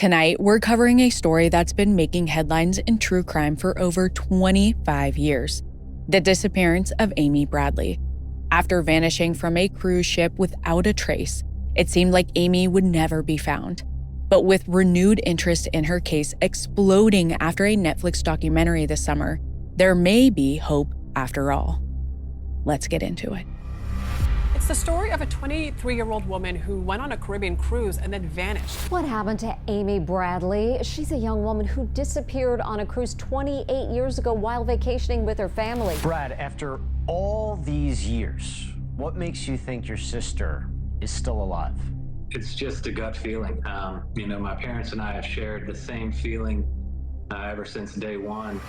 Tonight, we're covering a story that's been making headlines in true crime for over 25 years. The disappearance of Amy Bradley. After vanishing from a cruise ship without a trace, it seemed like Amy would never be found. But with renewed interest in her case exploding after a Netflix documentary this summer, there may be hope after all. Let's get into it. It's the story of a 23-year-old woman who went on a Caribbean cruise and then vanished. What happened to Amy Bradley? She's a young woman who disappeared on a cruise 28 years ago while vacationing with her family. Brad, after all these years, what makes you think your sister is still alive? It's just a gut feeling. My parents and I have shared the same feeling ever since day one.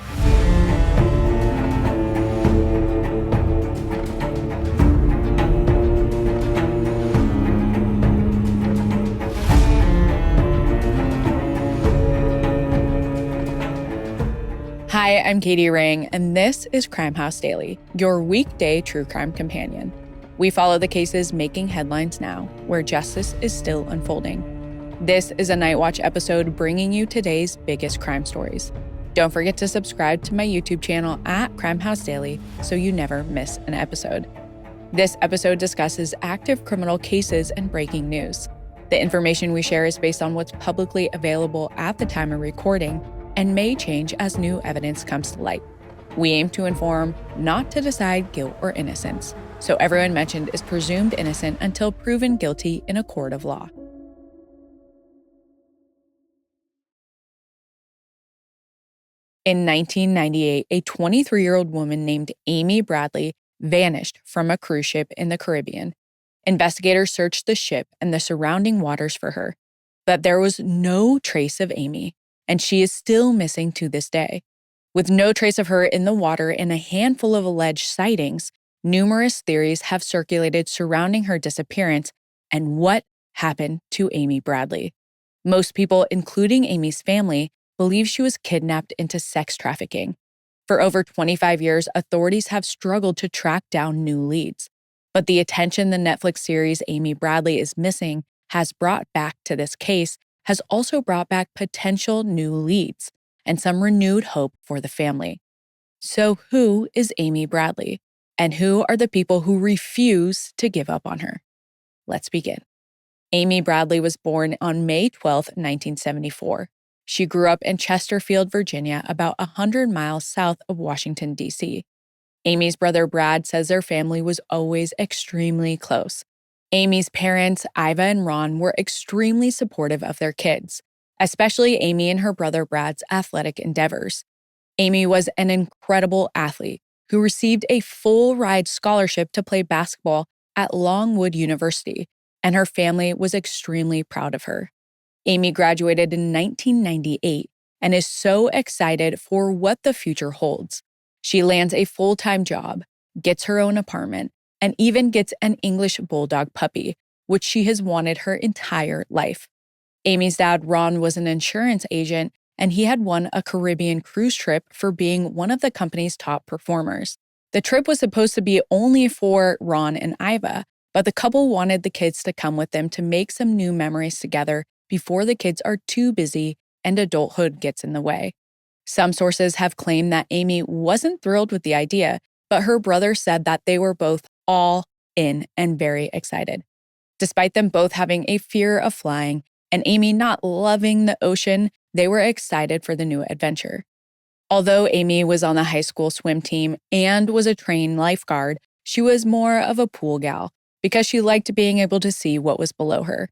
Hi, I'm Katie Ring, and this is Crime House Daily, your weekday true crime companion. We follow the cases making headlines now, where justice is still unfolding. This is a Night Watch episode bringing you today's biggest crime stories. Don't forget to subscribe to my YouTube channel at Crime House Daily so you never miss an episode. This episode discusses active criminal cases and breaking news. The information we share is based on what's publicly available at the time of recording and may change as new evidence comes to light. We aim to inform, not to decide guilt or innocence, so everyone mentioned is presumed innocent until proven guilty in a court of law. In 1998, a 23-year-old woman named Amy Bradley vanished from a cruise ship in the Caribbean. Investigators searched the ship and the surrounding waters for her, but there was no trace of Amy, and she is still missing to this day. With no trace of her in the water and a handful of alleged sightings, numerous theories have circulated surrounding her disappearance and what happened to Amy Bradley. Most people, including Amy's family, believe she was kidnapped into sex trafficking. For over 25 years, authorities have struggled to track down new leads. But the attention the Netflix series Amy Bradley is Missing has brought back to this case has also brought back potential new leads and some renewed hope for the family. So who is Amy Bradley? And who are the people who refuse to give up on her? Let's begin. Amy Bradley was born on May 12, 1974. She grew up in Chesterfield, Virginia, about 100 miles south of Washington, D.C. Amy's brother Brad says their family was always extremely close. Amy's parents, Iva and Ron, were extremely supportive of their kids, especially Amy and her brother Brad's athletic endeavors. Amy was an incredible athlete who received a full-ride scholarship to play basketball at Longwood University, and her family was extremely proud of her. Amy graduated in 1998 and is so excited for what the future holds. She lands a full-time job, gets her own apartment, and even gets an English bulldog puppy, which she has wanted her entire life. Amy's dad, Ron, was an insurance agent, and he had won a Caribbean cruise trip for being one of the company's top performers. The trip was supposed to be only for Ron and Iva, but the couple wanted the kids to come with them to make some new memories together before the kids are too busy and adulthood gets in the way. Some sources have claimed that Amy wasn't thrilled with the idea, but her brother said that they were both all in and very excited. Despite them both having a fear of flying and Amy not loving the ocean, they were excited for the new adventure. Although Amy was on the high school swim team and was a trained lifeguard, she was more of a pool gal because she liked being able to see what was below her.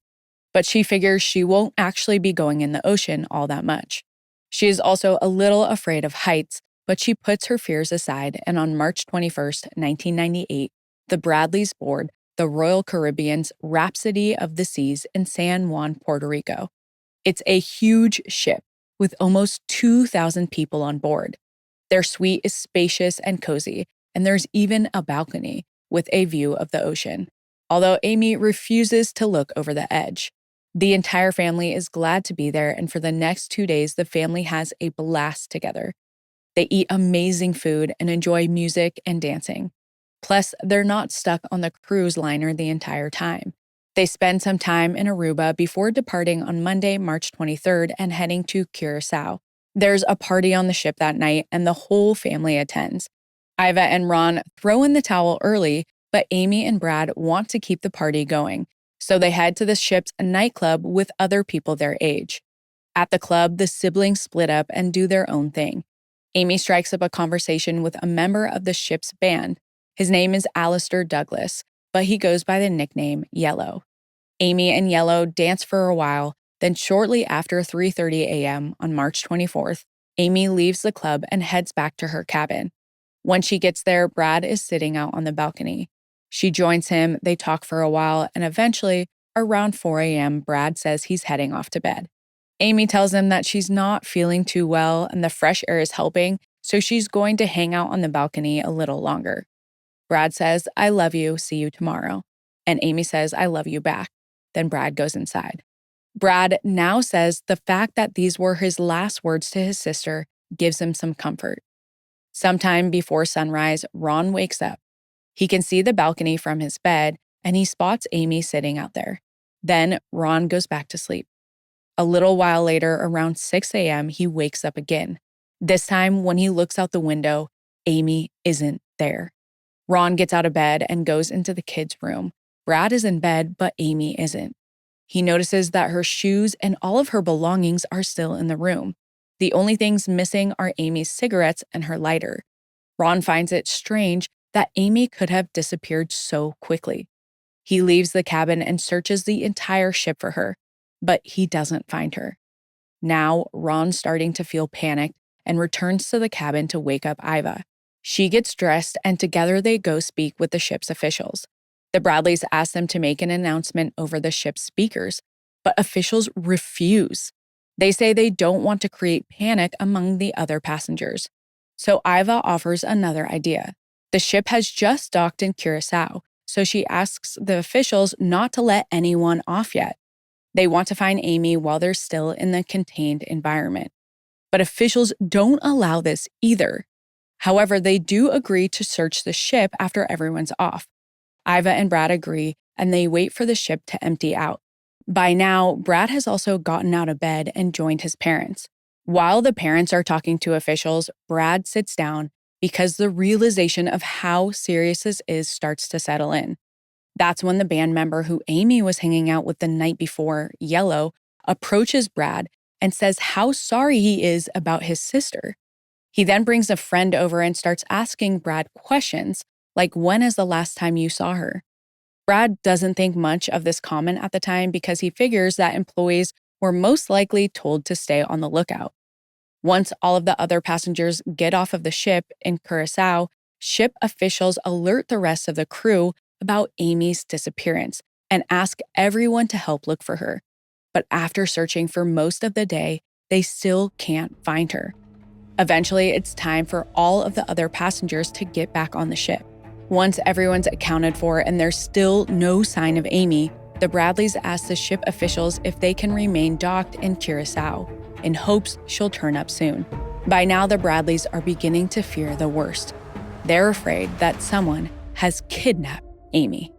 But she figures she won't actually be going in the ocean all that much. She is also a little afraid of heights, but she puts her fears aside, and on March 21st, 1998, the Bradleys board the Royal Caribbean's Rhapsody of the Seas in San Juan, Puerto Rico. It's a huge ship with almost 2,000 people on board. Their suite is spacious and cozy, and there's even a balcony with a view of the ocean, although Amy refuses to look over the edge. The entire family is glad to be there, and for the next 2 days, the family has a blast together. They eat amazing food and enjoy music and dancing. Plus, they're not stuck on the cruise liner the entire time. They spend some time in Aruba before departing on Monday, March 23rd and heading to Curaçao. There's a party on the ship that night, and the whole family attends. Iva and Ron throw in the towel early, but Amy and Brad want to keep the party going, so they head to the ship's nightclub with other people their age. At the club, the siblings split up and do their own thing. Amy strikes up a conversation with a member of the ship's band. His name is Alistair Douglas, but he goes by the nickname Yellow. Amy and Yellow dance for a while, then shortly after 3:30 a.m. on March 24th, Amy leaves the club and heads back to her cabin. When she gets there, Brad is sitting out on the balcony. She joins him, they talk for a while, and eventually, around 4 a.m., Brad says he's heading off to bed. Amy tells him that she's not feeling too well and the fresh air is helping, so she's going to hang out on the balcony a little longer. Brad says, "I love you, see you tomorrow." And Amy says, "I love you back." Then Brad goes inside. Brad now says the fact that these were his last words to his sister gives him some comfort. Sometime before sunrise, Ron wakes up. He can see the balcony from his bed, and he spots Amy sitting out there. Then Ron goes back to sleep. A little while later, around 6 a.m., he wakes up again. This time, when he looks out the window, Amy isn't there. Ron gets out of bed and goes into the kids' room. Brad is in bed, but Amy isn't. He notices that her shoes and all of her belongings are still in the room. The only things missing are Amy's cigarettes and her lighter. Ron finds it strange that Amy could have disappeared so quickly. He leaves the cabin and searches the entire ship for her, but he doesn't find her. Now, Ron's starting to feel panicked and returns to the cabin to wake up Iva. She gets dressed, and together they go speak with the ship's officials. The Bradleys ask them to make an announcement over the ship's speakers, but officials refuse. They say they don't want to create panic among the other passengers. So Iva offers another idea. The ship has just docked in Curaçao, so she asks the officials not to let anyone off yet. They want to find Amy while they're still in the contained environment. But officials don't allow this either. However, they do agree to search the ship after everyone's off. Iva and Brad agree, and they wait for the ship to empty out. By now, Brad has also gotten out of bed and joined his parents. While the parents are talking to officials, Brad sits down because the realization of how serious this is starts to settle in. That's when the band member who Amy was hanging out with the night before, Yellow, approaches Brad and says how sorry he is about his sister. He then brings a friend over and starts asking Brad questions, like when is the last time you saw her? Brad doesn't think much of this comment at the time because he figures that employees were most likely told to stay on the lookout. Once all of the other passengers get off of the ship in Curaçao, ship officials alert the rest of the crew about Amy's disappearance and ask everyone to help look for her. But after searching for most of the day, they still can't find her. Eventually, it's time for all of the other passengers to get back on the ship. Once everyone's accounted for and there's still no sign of Amy, the Bradleys ask the ship officials if they can remain docked in Curaçao, in hopes she'll turn up soon. By now, the Bradleys are beginning to fear the worst. They're afraid that someone has kidnapped Amy.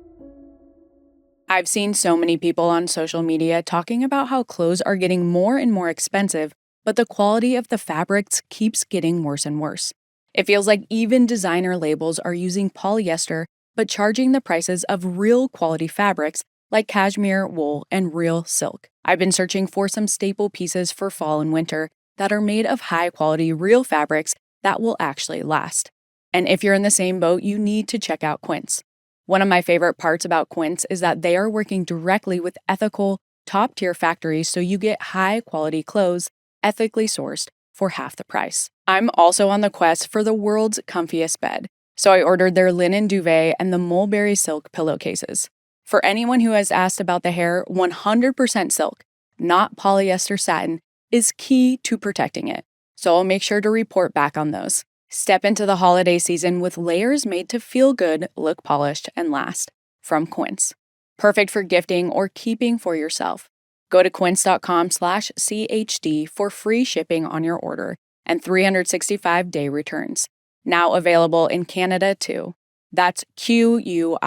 I've seen so many people on social media talking about how clothes are getting more and more expensive, but the quality of the fabrics keeps getting worse and worse. It feels like even designer labels are using polyester, but charging the prices of real quality fabrics like cashmere, wool, and real silk. I've been searching for some staple pieces for fall and winter that are made of high-quality real fabrics that will actually last. And if you're in the same boat, you need to check out Quince. One of my favorite parts about Quince is that they are working directly with ethical, top-tier factories so you get high-quality clothes, ethically sourced, for half the price. I'm also on the quest for the world's comfiest bed, so I ordered their linen duvet and the mulberry silk pillowcases. For anyone who has asked about the hair, 100% silk, not polyester satin, is key to protecting it, so I'll make sure to report back on those. Step into the holiday season with layers made to feel good, look polished, and last. From Quince. Perfect for gifting or keeping for yourself. Go to quince.com/CHD for free shipping on your order and 365-day returns. Now available in Canada too. That's QUINCE.com.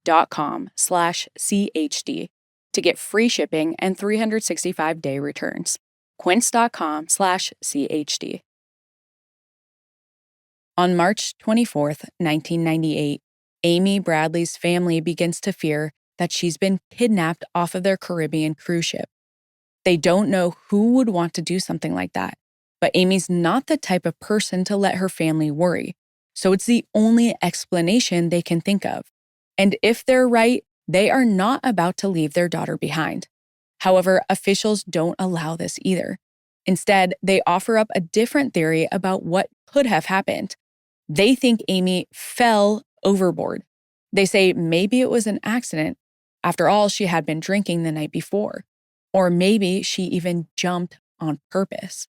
quince.com/CHD to get free shipping and 365-day returns. Quince.com/CHD. On March 24th, 1998, Amy Bradley's family begins to fear that she's been kidnapped off of their Caribbean cruise ship. They don't know who would want to do something like that, but Amy's not the type of person to let her family worry, so it's the only explanation they can think of. And if they're right, they are not about to leave their daughter behind. However, officials don't allow this either. Instead, they offer up a different theory about what could have happened. They think Amy fell overboard. They say maybe it was an accident. After all, she had been drinking the night before. Or maybe she even jumped on purpose.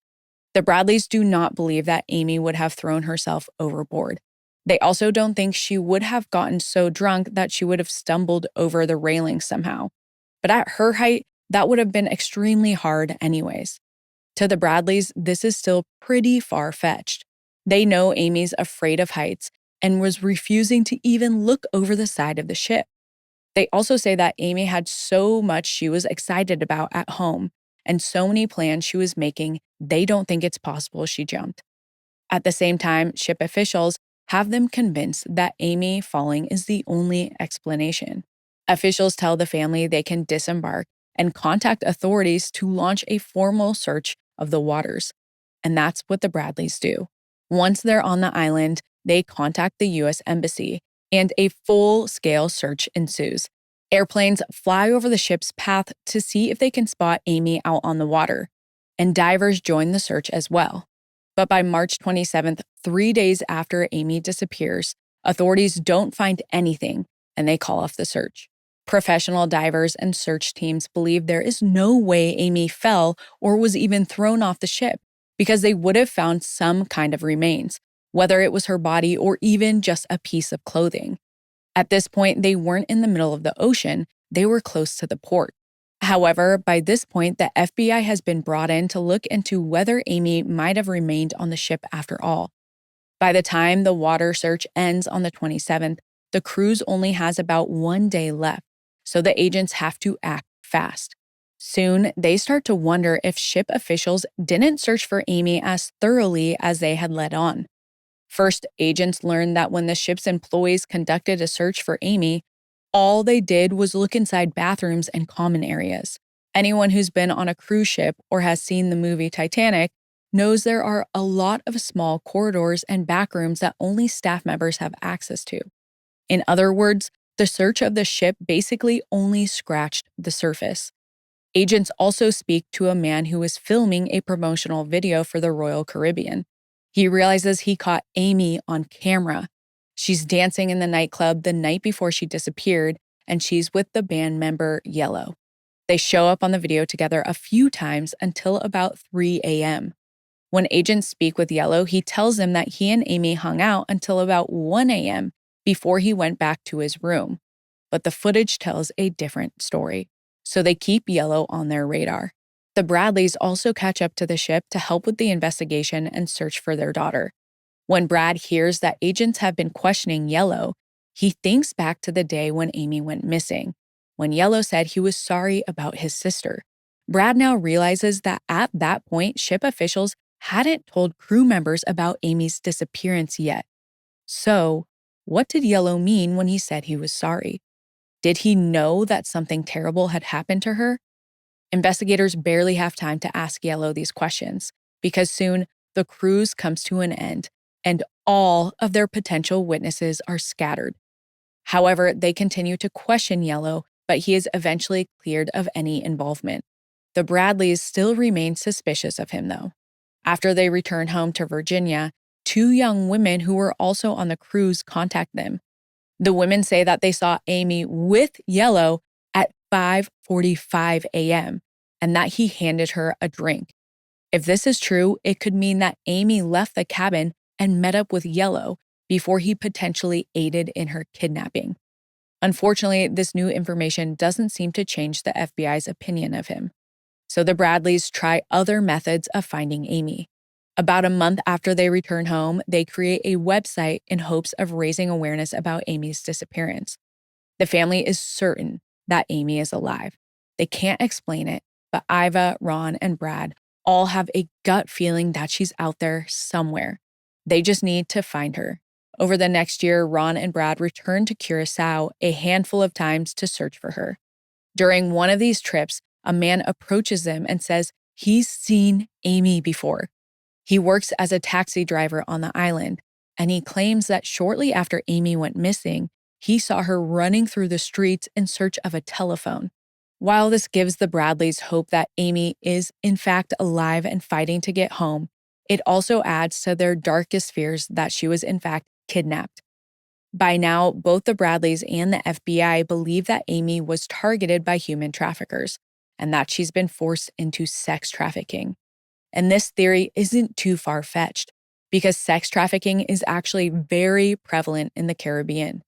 The Bradleys do not believe that Amy would have thrown herself overboard. They also don't think she would have gotten so drunk that she would have stumbled over the railing somehow. But at her height, that would have been extremely hard anyways. To the Bradleys, this is still pretty far-fetched. They know Amy's afraid of heights and was refusing to even look over the side of the ship. They also say that Amy had so much she was excited about at home and so many plans she was making, they don't think it's possible she jumped. At the same time, ship officials have them convinced that Amy falling is the only explanation. Officials tell the family they can disembark and contact authorities to launch a formal search of the waters. And that's what the Bradleys do. Once they're on the island, they contact the U.S. Embassy, and a full-scale search ensues. Airplanes fly over the ship's path to see if they can spot Amy out on the water, and divers join the search as well. But by March 27th, 3 days after Amy disappears, authorities don't find anything, and they call off the search. Professional divers and search teams believe there is no way Amy fell or was even thrown off the ship, because they would have found some kind of remains, whether it was her body or even just a piece of clothing. At this point, they weren't in the middle of the ocean, they were close to the port. However, by this point, the FBI has been brought in to look into whether Amy might have remained on the ship after all. By the time the water search ends on the 27th, the cruise only has about 1 day left, so the agents have to act fast. Soon, they start to wonder if ship officials didn't search for Amy as thoroughly as they had let on. First, agents learned that when the ship's employees conducted a search for Amy, all they did was look inside bathrooms and common areas. Anyone who's been on a cruise ship or has seen the movie Titanic knows there are a lot of small corridors and back rooms that only staff members have access to. In other words, the search of the ship basically only scratched the surface. Agents also speak to a man who was filming a promotional video for the Royal Caribbean. He realizes he caught Amy on camera. She's dancing in the nightclub the night before she disappeared, and she's with the band member Yellow. They show up on the video together a few times until about 3 a.m. When agents speak with Yellow, he tells them that he and Amy hung out until about 1 a.m. before he went back to his room. But the footage tells a different story, so they keep Yellow on their radar. The Bradleys also catch up to the ship to help with the investigation and search for their daughter. When Brad hears that agents have been questioning Yellow, he thinks back to the day when Amy went missing, when Yellow said he was sorry about his sister. Brad now realizes that at that point, ship officials hadn't told crew members about Amy's disappearance yet. So, what did Yellow mean when he said he was sorry? Did he know that something terrible had happened to her? Investigators barely have time to ask Yellow these questions, because soon the cruise comes to an end and all of their potential witnesses are scattered. However, they continue to question Yellow, but he is eventually cleared of any involvement. The Bradleys still remain suspicious of him, though. After they return home to Virginia, 2 young women who were also on the cruise contact them. The women say that they saw Amy with Yellow at 5:45 a.m. and that he handed her a drink. If this is true, it could mean that Amy left the cabin and met up with Yellow before he potentially aided in her kidnapping. Unfortunately, this new information doesn't seem to change the FBI's opinion of him. So the Bradleys try other methods of finding Amy. About a month after they return home, they create a website in hopes of raising awareness about Amy's disappearance. The family is certain that Amy is alive. They can't explain it, but Iva, Ron, and Brad all have a gut feeling that she's out there somewhere. They just need to find her. Over the next year, Ron and Brad return to Curaçao a handful of times to search for her. During one of these trips, a man approaches them and says he's seen Amy before. He works as a taxi driver on the island, and he claims that shortly after Amy went missing, he saw her running through the streets in search of a telephone. While this gives the Bradleys hope that Amy is in fact alive and fighting to get home, it also adds to their darkest fears that she was in fact kidnapped. By now, both the Bradleys and the FBI believe that Amy was targeted by human traffickers and that she's been forced into sex trafficking. And this theory isn't too far-fetched because sex trafficking is actually very prevalent in the Caribbean.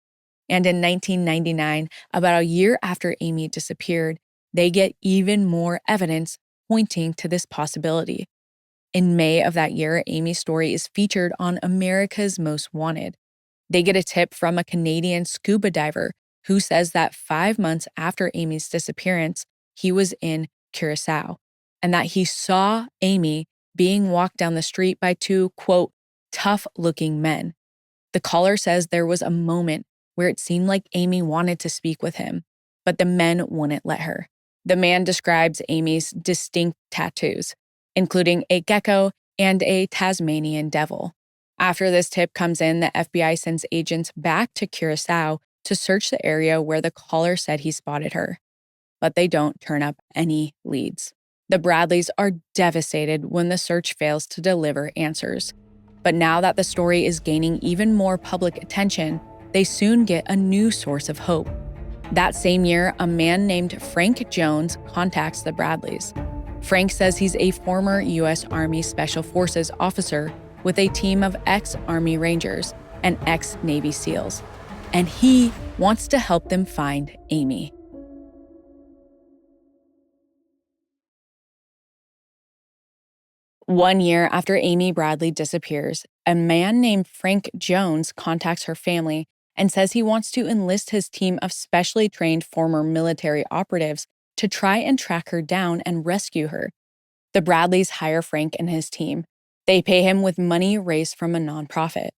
And in 1999, about a year after Amy disappeared, they get even more evidence pointing to this possibility. In May of that year, Amy's story is featured on America's Most Wanted. They get a tip from a Canadian scuba diver who says that 5 months after Amy's disappearance, he was in Curaçao and that he saw Amy being walked down the street by two, quote, tough-looking men. The caller says there was a moment where it seemed like Amy wanted to speak with him, but the men wouldn't let her. The man describes Amy's distinct tattoos, including a gecko and a Tasmanian devil. After this tip comes in, the FBI sends agents back to Curaçao to search the area where the caller said he spotted her. But they don't turn up any leads. The Bradleys are devastated when the search fails to deliver answers. But now that the story is gaining even more public attention, they soon get a new source of hope. That same year, a man named Frank Jones contacts the Bradleys. Frank says he's a former U.S. Army Special Forces officer with a team of ex-Army Rangers and ex-Navy SEALs, and he wants to help them find Amy. One year after Amy Bradley disappears, a man named Frank Jones contacts her family and says he wants to enlist his team of specially trained former military operatives to try and track her down and rescue her. The Bradleys hire Frank and his team. They pay him with money raised from a nonprofit.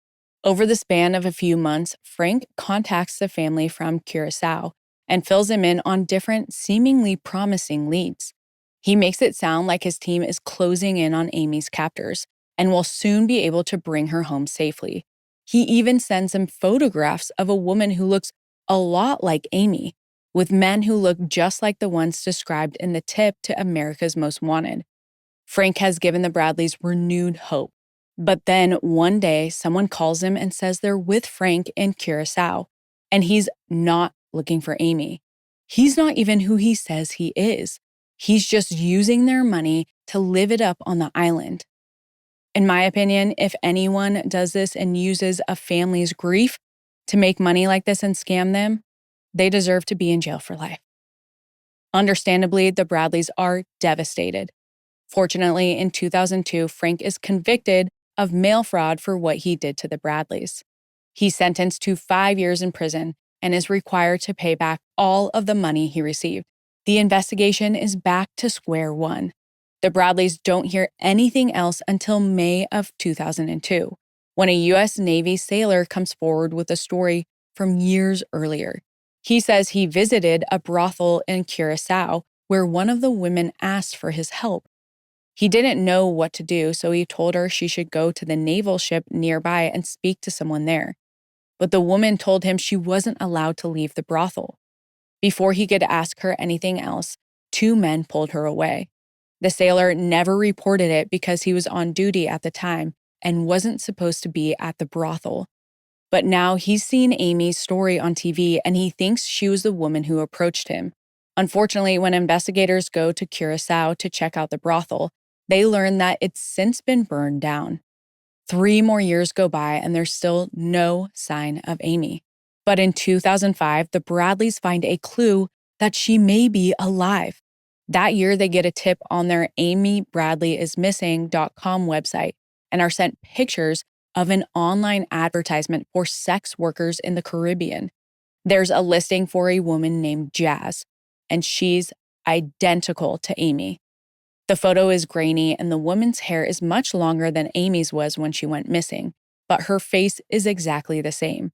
Over the span of a few months, Frank contacts the family from Curaçao and fills them in on different seemingly promising leads. He makes it sound like his team is closing in on Amy's captors and will soon be able to bring her home safely. He even sends him photographs of a woman who looks a lot like Amy, with men who look just like the ones described in the tip to America's Most Wanted. Frank has given the Bradleys renewed hope. But then one day, someone calls him and says they're with Frank in Curaçao, and he's not looking for Amy. He's not even who he says he is. He's just using their money to live it up on the island. In my opinion, if anyone does this and uses a family's grief to make money like this and scam them, they deserve to be in jail for life. Understandably, the Bradleys are devastated. Fortunately, in 2002, Frank is convicted of mail fraud for what he did to the Bradleys. He's sentenced to 5 years in prison and is required to pay back all of the money he received. The investigation is back to square one. The Bradleys don't hear anything else until May of 2002, when a U.S. Navy sailor comes forward with a story from years earlier. He says he visited a brothel in Curaçao where one of the women asked for his help. He didn't know what to do, so he told her she should go to the naval ship nearby and speak to someone there. But the woman told him she wasn't allowed to leave the brothel. Before he could ask her anything else, 2 men pulled her away. The sailor never reported it because he was on duty at the time and wasn't supposed to be at the brothel. But now he's seen Amy's story on TV and he thinks she was the woman who approached him. Unfortunately, when investigators go to Curaçao to check out the brothel, they learn that it's since been burned down. 3 more years go by and there's still no sign of Amy. But in 2005, the Bradleys find a clue that she may be alive. That year, they get a tip on their amybradleyismissing.com website and are sent pictures of an online advertisement for sex workers in the Caribbean. There's a listing for a woman named Jazz, and she's identical to Amy. The photo is grainy, and the woman's hair is much longer than Amy's was when she went missing, but her face is exactly the same.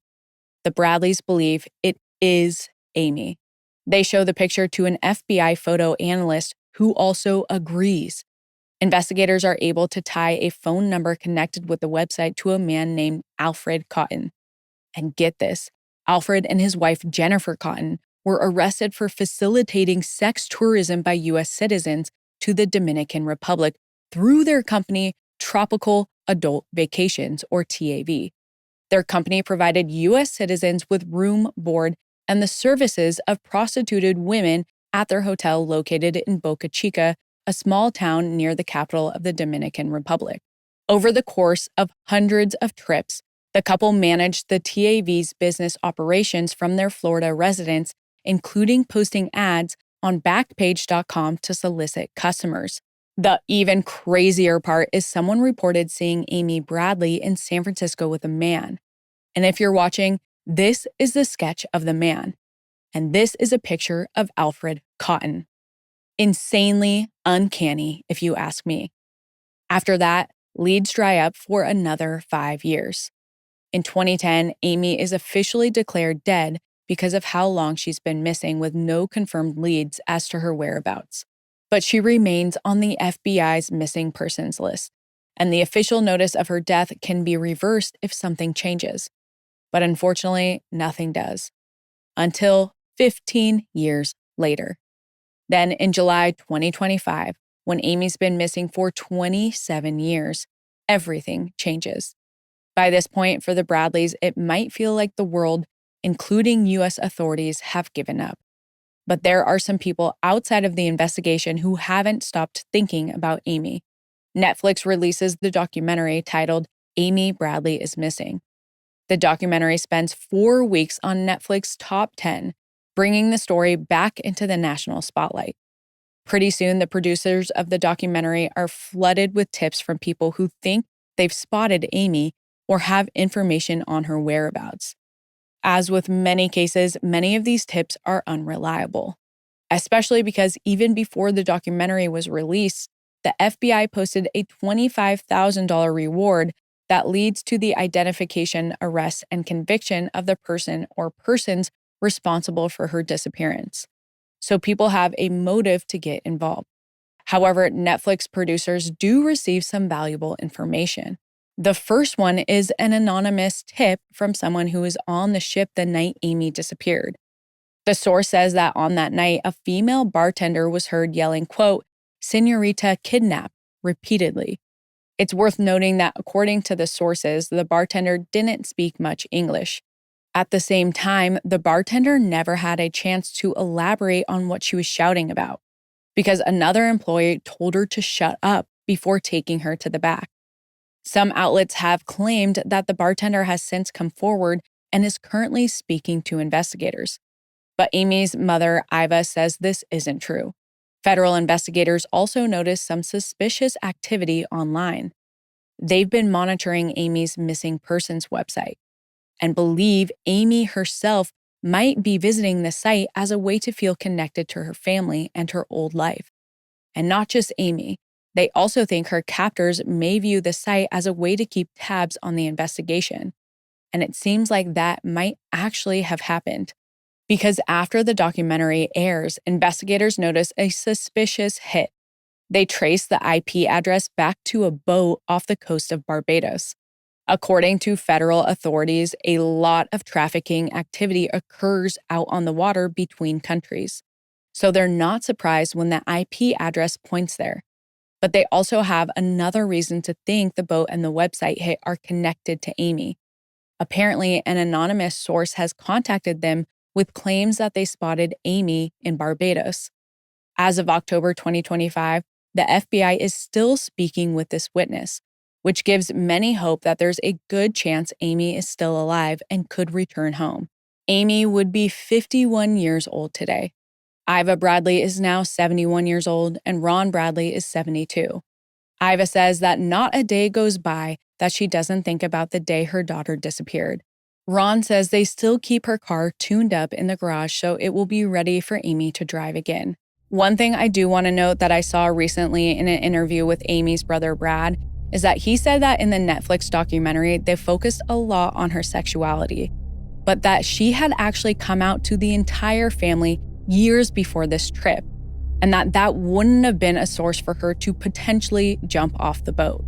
The Bradleys believe it is Amy. They show the picture to an FBI photo analyst who also agrees. Investigators are able to tie a phone number connected with the website to a man named Alfred Cotton. And get this, Alfred and his wife Jennifer Cotton were arrested for facilitating sex tourism by U.S. citizens to the Dominican Republic through their company Tropical Adult Vacations, or TAV. Their company provided U.S. citizens with room, board, and the services of prostituted women at their hotel located in Boca Chica, a small town near the capital of the Dominican Republic. Over the course of hundreds of trips, the couple managed the TAV's business operations from their Florida residence, including posting ads on Backpage.com to solicit customers. The even crazier part is someone reported seeing Amy Bradley in San Francisco with a man. And if you're watching, this is the sketch of the man. And this is a picture of Alfred Cotton. Insanely uncanny, if you ask me. After that, leads dry up for another 5 years. In 2010, Amy is officially declared dead because of how long she's been missing, with no confirmed leads as to her whereabouts. But she remains on the FBI's missing persons list, and the official notice of her death can be reversed if something changes. But unfortunately, nothing does. Until 15 years later. Then in July 2025, when Amy's been missing for 27 years, everything changes. By this point, for the Bradleys, it might feel like the world, including U.S. authorities, have given up. But there are some people outside of the investigation who haven't stopped thinking about Amy. Netflix releases the documentary titled Amy Bradley is Missing. The documentary spends 4 weeks on Netflix Top 10, bringing the story back into the national spotlight. Pretty soon, the producers of the documentary are flooded with tips from people who think they've spotted Amy or have information on her whereabouts. As with many cases, many of these tips are unreliable, especially because even before the documentary was released, the FBI posted a $25,000 reward that leads to the identification, arrest, and conviction of the person or persons responsible for her disappearance. So people have a motive to get involved. However, Netflix producers do receive some valuable information. The first one is an anonymous tip from someone who was on the ship the night Amy disappeared. The source says that on that night, a female bartender was heard yelling, quote, "Señorita kidnap," repeatedly. It's worth noting that according to the sources, the bartender didn't speak much English. At the same time, the bartender never had a chance to elaborate on what she was shouting about, because another employee told her to shut up before taking her to the back. Some outlets have claimed that the bartender has since come forward and is currently speaking to investigators. But Amy's mother, Iva, says this isn't true. Federal investigators also noticed some suspicious activity online. They've been monitoring Amy's missing persons website and believe Amy herself might be visiting the site as a way to feel connected to her family and her old life. And not just Amy. They also think her captors may view the site as a way to keep tabs on the investigation. And it seems like that might actually have happened. Because after the documentary airs, investigators notice a suspicious hit. They trace the IP address back to a boat off the coast of Barbados. According to federal authorities, a lot of trafficking activity occurs out on the water between countries. So they're not surprised when the IP address points there. But they also have another reason to think the boat and the website hit are connected to Amy. Apparently, an anonymous source has contacted them with claims that they spotted Amy in Barbados. As of October 2025, the FBI is still speaking with this witness, which gives many hope that there's a good chance Amy is still alive and could return home. Amy would be 51 years old today. Iva Bradley is now 71 years old, and Ron Bradley is 72. Iva says that not a day goes by that she doesn't think about the day her daughter disappeared. Ron says they still keep her car tuned up in the garage so it will be ready for Amy to drive again. One thing I do want to note that I saw recently in an interview with Amy's brother Brad is that he said that in the Netflix documentary, they focused a lot on her sexuality, but that she had actually come out to the entire family years before this trip, and that wouldn't have been a source for her to potentially jump off the boat.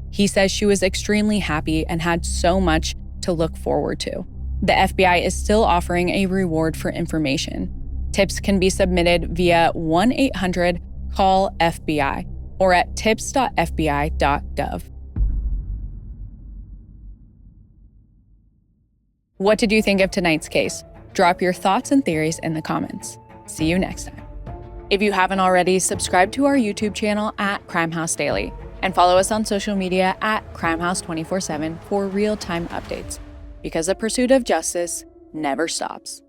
He says she was extremely happy and had so much to look forward to. The FBI is still offering a reward for information. Tips can be submitted via 1-800-CALL-FBI or at tips.fbi.gov. What did you think of tonight's case? Drop your thoughts and theories in the comments. See you next time. If you haven't already, subscribe to our YouTube channel at Crime House Daily and follow us on social media at Crime House 24/7 for real-time updates, because the pursuit of justice never stops.